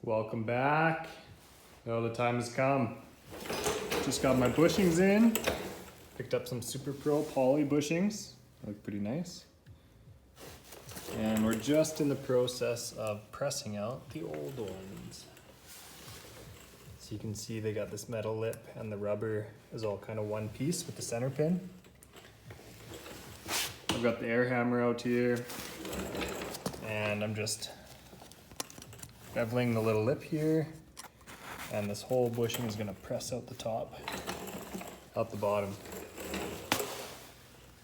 Welcome back. Oh, the time has come. Just got my bushings in. Picked up some Super Pro poly bushings. Look pretty nice. And we're just in the process of pressing out the old ones. So you can see they got this metal lip and the rubber is all kind of one piece with the center pin. I've got the air hammer out here and I'm just beveling the little lip here, and this whole bushing is going to press out the top, out the bottom.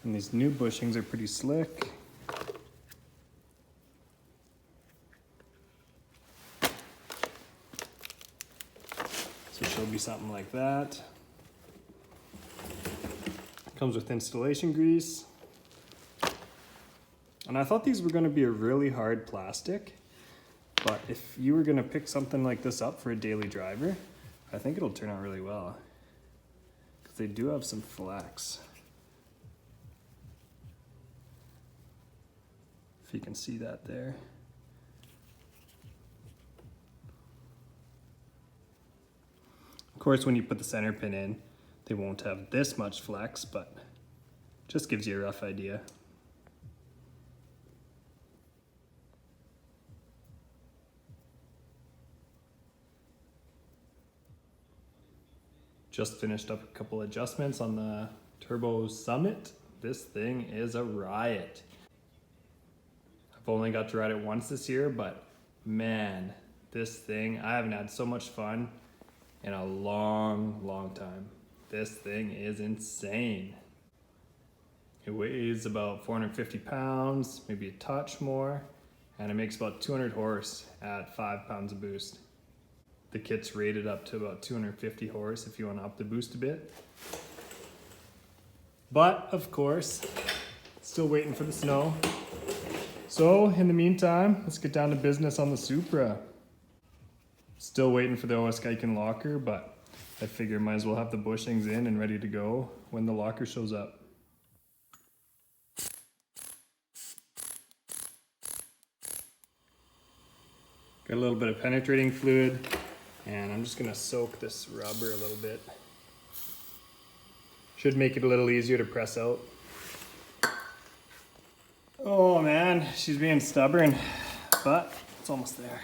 And these new bushings are pretty slick. So she'll be something like that. Comes with installation grease. And I thought these were going to be a really hard plastic. But if you were gonna pick something like this up for a daily driver, I think it'll turn out really well. Because they do have some flex. If you can see that there. Of course, when you put the center pin in, they won't have this much flex, but just gives you a rough idea. Just finished up a couple adjustments on the Turbo Summit. This thing is a riot. I've only got to ride it once this year, but man, this thing, I haven't had so much fun in a long time. This thing is insane. It weighs about 450 pounds, maybe a touch more, and it makes about 200 horse at 5 pounds of boost. The kit's rated up to about 250 horse if you want to up the boost a bit. But, of course, still waiting for the snow. So, in the meantime, let's get down to business on the Supra. Still waiting for the OS Geiken locker, but I figure might as well have the bushings in and ready to go when the locker shows up. Got a little bit of penetrating fluid. And I'm just gonna soak this rubber a little bit. Should make it a little easier to press out. Oh man, she's being stubborn, but it's almost there.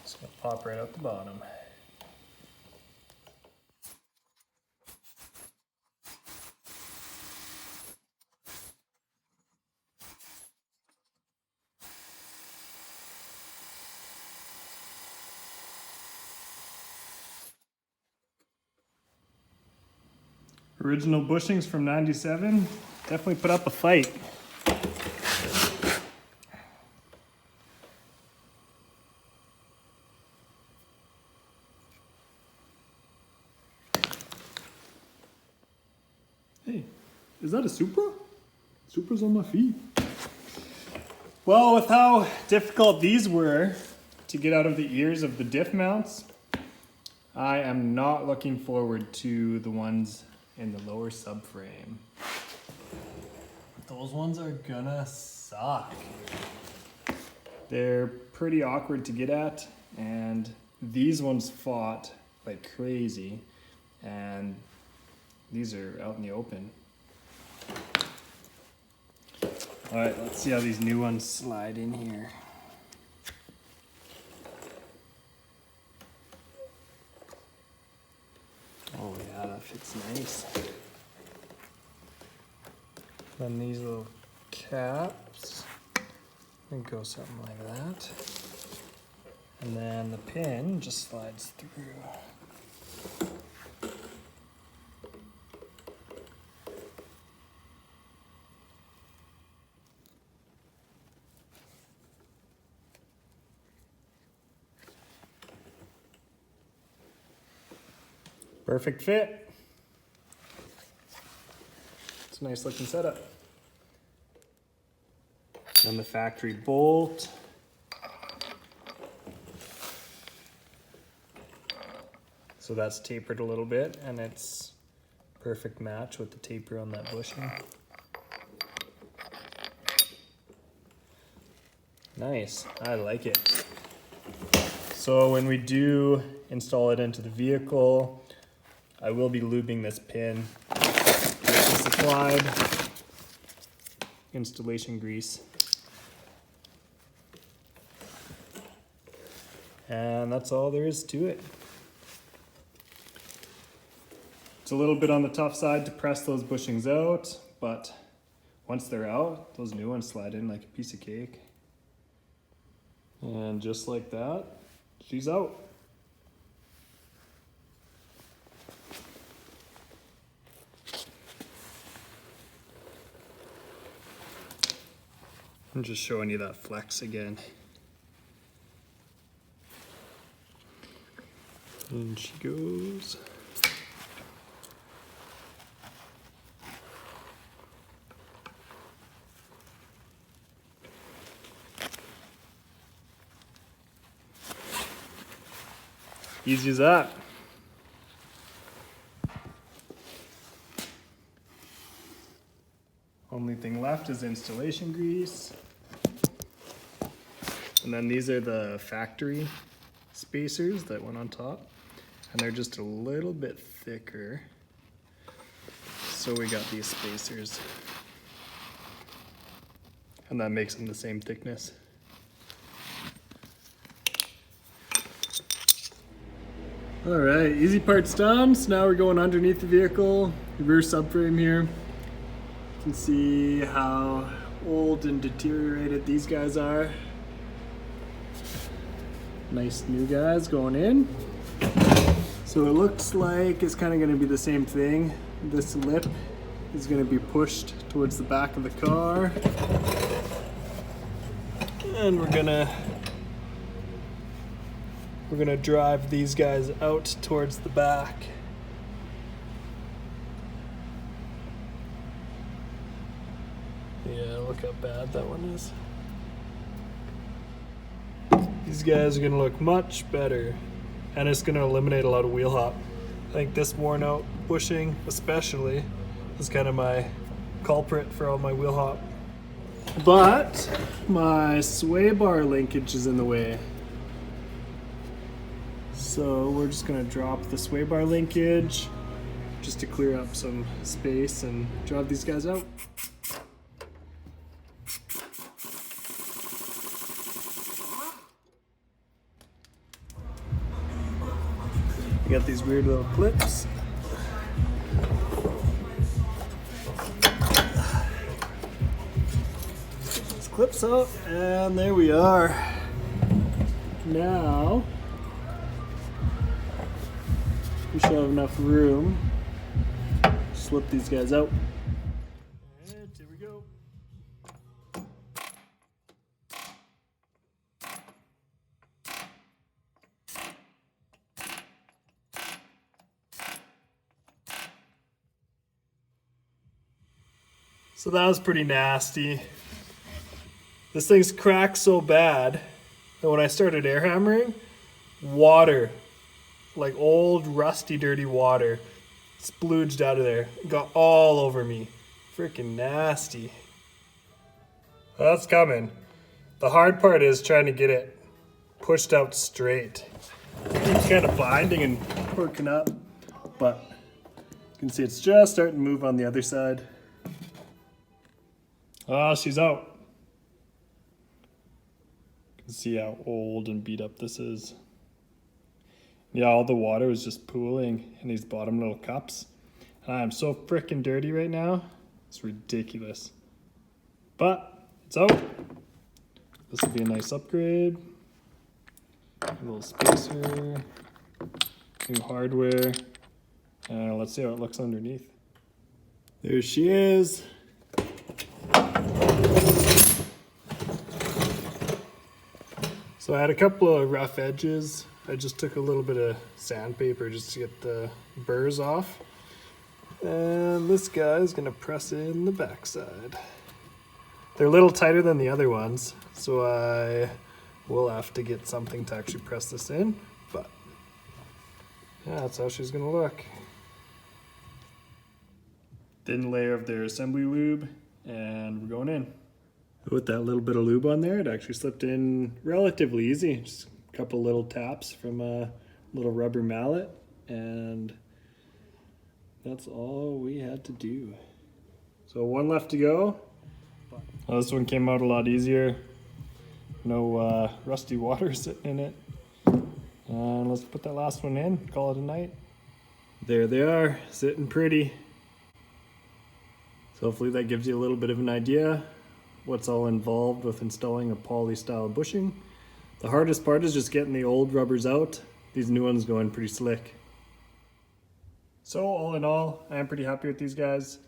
Just gonna pop right out the bottom. Original bushings from '97, definitely put up a fight. Hey, is that a Supra? Supra's on my feet. Well, with how difficult these were to get out of the ears of the Diff mounts, I am not looking forward to the ones in the lower subframe. Those ones are gonna suck. They're pretty awkward to get at, and these ones fought like crazy, and these are out in the open. All right, let's see how these new ones slide in here. Oh yeah, that fits nice. Then these little caps, and go something like that. And then the pin just slides through. Perfect fit. It's a nice looking setup. Then the factory bolt. So that's tapered a little bit and it's Perfect match with the taper on that bushing. Nice, I like it. So when we do install it into the vehicle, I will be lubing this pin with the supplied installation grease. And that's all there is to it. It's a little bit on the tough side to press those bushings out, but once they're out, those new ones slide in like a piece of cake. And just like that, she's out. I'm just showing you that flex again. And she goes. Easy as that. Only thing left is installation grease. And then these are the factory spacers that went on top. And they're just a little bit thicker. So we got these spacers. And that makes them the same thickness. All right, easy part's done. So now we're going underneath the vehicle, rear subframe here. You can see how old and deteriorated these guys are. Nice new guys going in. So it looks like it's kind of going to be the same thing. This lip is going to be pushed towards the back of the car. And we're gonna drive these guys out towards the back. Yeah, look how bad that one is. These guys are gonna look much better, and it's gonna eliminate a lot of wheel hop. I think this worn out bushing especially is kind of my culprit for all my wheel hop. But my sway bar linkage is in the way. So we're just gonna drop the sway bar linkage just to clear up some space and drive these guys out. You got these weird little clips. These clips up, and there we are. Now we should have enough room to slip these guys out. And here we go. So that was pretty nasty. This thing's cracked so bad that when I started air hammering, water, like old rusty dirty water, splooged out of there. It got all over me. Freaking nasty. That's coming. The hard part is trying to get it pushed out straight. It's kind of binding and working up, but you can see it's just starting to move on the other side. Oh, she's out. You can see how old and beat up this is. Yeah, all the water was just pooling in these bottom little cups. And I am so freaking dirty right now. It's ridiculous. But it's out. This will be a nice upgrade. A little spacer. New hardware. Let's see how it looks underneath. There she is. So I had a couple of rough edges. I just took a little bit of sandpaper just to get the burrs off. And this guy is gonna press in the backside. They're a little tighter than the other ones, so I will have to get something to actually press this in, but yeah, that's how she's gonna look. thin layer of their assembly lube, and we're going in. With that little bit of lube on there, it actually slipped in relatively easy. Just a couple little taps from a little rubber mallet, and that's all we had to do. So one left to go. Well, this one came out a lot easier. No rusty water sitting in it. And let's put that last one in, call it a night. There they are, sitting pretty. So hopefully that gives you a little bit of an idea what's all involved with installing a poly style bushing. The hardest part is just getting the old rubbers out. These new ones go in pretty slick. So all in all, I am pretty happy with these guys.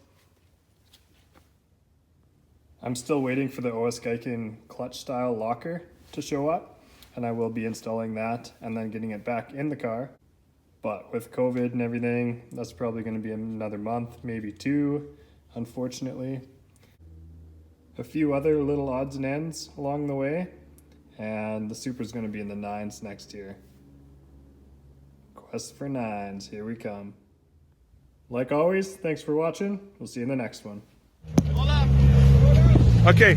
I'm still waiting for the OS Geiken clutch style locker to show up, and I will be installing that and then getting it back in the car. But with COVID and everything, that's probably going to be another month, maybe 2, unfortunately. A few other little odds and ends along the way, and the Supra's going to be in the 9s next year. Quest for 9s, here we come. Like always, thanks for watching. We'll see you in the next one. Okay.